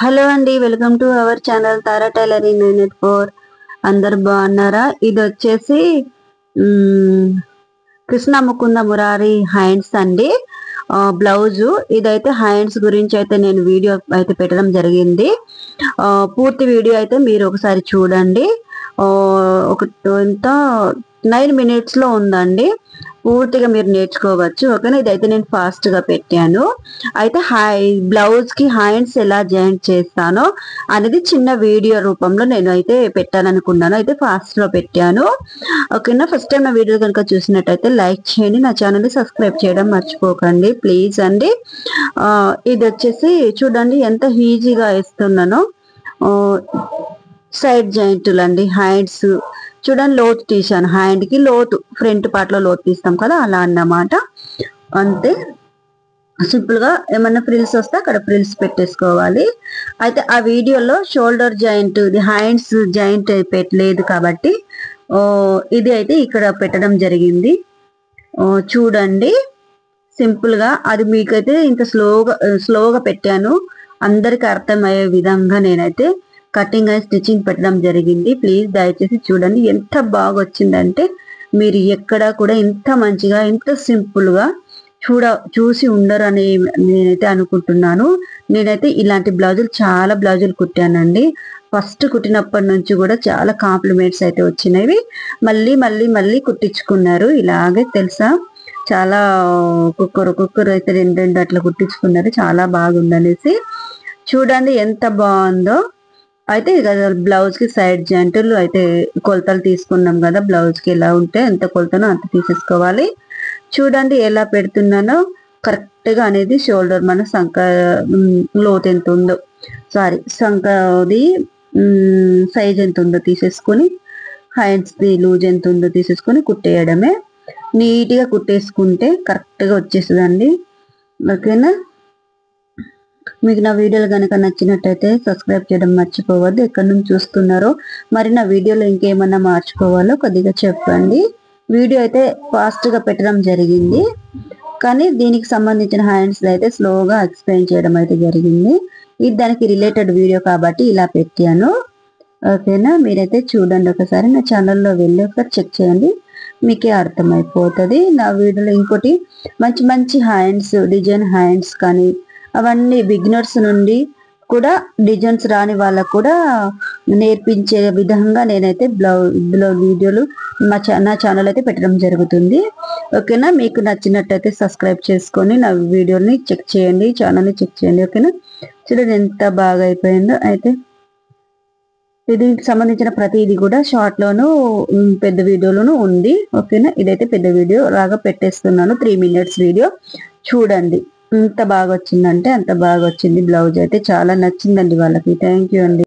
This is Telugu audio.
హలో అండి, welcome to our channel Tara tailoring 984. అందరు బాగున్నారా? ఇది వచ్చేసి కృష్ణ ముకుంద మురారి హ్యాండ్స్ అండి. బ్లౌజు ఇదైతే హ్యాండ్స్ గురించి అయితే నేను వీడియో అయితే పెట్టడం జరిగింది. పూర్తి వీడియో అయితే మీరు ఒకసారి చూడండి. ఒక 9 minutes లో ఉందండి. పూర్తిగా మీరు నేర్చుకోవచ్చు. ఓకేనా? ఇదైతే నేను ఫాస్ట్ గా పెట్టాను. అయితే బ్లౌజ్ కి హ్యాండ్స్ ఎలా జాయింట్ చేస్తానో అనేది చిన్న వీడియో రూపంలో నేను అయితే పెట్టాలనుకున్నాను. అయితే ఫాస్ట్ లో పెట్టాను. ఓకేనా? ఫస్ట్ టైం నా వీడియో కనుక చూసినట్టయితే లైక్ చేయండి, నా ఛానల్ ని సబ్స్క్రైబ్ చేయడం మర్చిపోకండి ప్లీజ్ అండి. ఇది వచ్చేసి చూడండి ఎంత ఈజీగా వేస్తున్నానో. సైడ్ జాయింట్లు అండి, హ్యాండ్స్ చూడండి. లోతు తీసాను, హ్యాండ్ కి లోతు, ఫ్రంట్ పార్ట్ లో లోతు తీస్తాం కదా, అలా అన్నమాట. అంతే సింపుల్ గా. ఏమన్నా ఫ్రిల్స్ వస్తే అక్కడ ఫ్రిల్స్ పెట్టేసుకోవాలి. అయితే ఆ వీడియోలో షోల్డర్ జాయింట్, హ్యాండ్స్ జాయింట్ పెట్టలేదు కాబట్టి ఇది అయితే ఇక్కడ పెట్టడం జరిగింది. చూడండి సింపుల్ గా. అది మీకైతే ఇంత స్లోగా పెట్టాను, అందరికి అర్థమయ్యే విధంగా నేనైతే కటింగ్ అండ్ స్టిచ్చింగ్ పెట్టడం జరిగింది. ప్లీజ్ దయచేసి చూడండి. ఎంత బాగా వచ్చిందంటే మీరు ఎక్కడ కూడా ఇంత మంచిగా, ఇంత సింపుల్ గా చూసి ఉండరు అని నేనైతే అనుకుంటున్నాను. నేనైతే ఇలాంటి బ్లౌజులు చాలా బ్లౌజులు కుట్టానండి. ఫస్ట్ కుట్టినప్పటి నుంచి కూడా చాలా కాంప్లిమెంట్స్ అయితే వచ్చినవి. మళ్ళీ మళ్ళీ మళ్ళీ కుట్టించుకున్నారు ఇలాగే, తెలుసా? చాలా కుక్కరు అయితే రెండు అట్లా కుట్టించుకున్నారు. చాలా బాగుందనేసి చూడండి ఎంత బాగుందో. అయితే బ్లౌజ్ కి సైడ్ జాయింట్లు అయితే కొలతలు తీసుకున్నాం కదా, బ్లౌజ్ కి ఎలా ఉంటే ఎంత కొలతనో అంత తీసేసుకోవాలి. చూడండి ఎలా పెడుతున్నానో కరెక్ట్ గా అనేది. షోల్డర్ మన సంక లోతు ఎంత ఉందో, సంకది సైజ్ ఎంత ఉందో తీసేసుకొని, హ్యాండ్స్ ది లూజ్ ఎంత ఉందో తీసేసుకొని కుట్టేయడమే. నీట్ గా కుట్టేసుకుంటే కరెక్ట్ గా వచ్చేస్తుందండి. ఓకేనా? మీకు నా వీడియోలు కనుక నచ్చినట్టయితే సబ్స్క్రైబ్ చేయడం మర్చిపోవద్దు. ఎక్కడి నుంచి చూస్తున్నారో, మరి నా వీడియోలో ఇంకేమన్నా మార్చుకోవాలో కొద్దిగా చెప్పండి. వీడియో అయితే ఫాస్ట్ గా పెట్టడం జరిగింది, కానీ దీనికి సంబంధించిన హ్యాండ్స్ అయితే స్లోగా ఎక్స్ప్లెయిన్ చేయడం అయితే జరిగింది. ఇది దానికి రిలేటెడ్ వీడియో కాబట్టి ఇలా పెట్టాను. ఓకేనా? మీరైతే చూడండి ఒకసారి, నా ఛానల్లో వెళ్ళి ఒకసారి చెక్ చేయండి, మీకే అర్థమైపోతుంది. నా వీడియోలో ఇంకోటి మంచి మంచి హ్యాండ్స్, డిజైన్ హ్యాండ్స్ కానీ అవన్నీ బిగినర్స్ నుండి కూడా, డిజైన్స్ రాని వాళ్ళకు కూడా నేర్పించే విధంగా నేనైతే వీడియోలు నా ఛానల్ అయితే పెట్టడం జరుగుతుంది. ఓకేనా? మీకు నచ్చినట్టయితే సబ్స్క్రైబ్ చేసుకొని నా వీడియోని చెక్ చేయండి, ఛానల్ని చెక్ చేయండి. ఓకేనా? చూడండి ఎంత బాగా అయిపోయిందో. అయితే దీనికి సంబంధించిన ప్రతిదీ కూడా షార్ట్ లోను పెద్ద వీడియోలోను ఉంది. ఓకేనా? ఇదైతే పెద్ద వీడియో లాగా పెట్టేస్తున్నాను, 3 minutes వీడియో. చూడండి ఎంత బాగా వచ్చిందంటే అంత బాగా వచ్చింది. బ్లౌజ్ అయితే చాలా నచ్చిందండి వాళ్ళకి. థ్యాంక్ యూ అండి.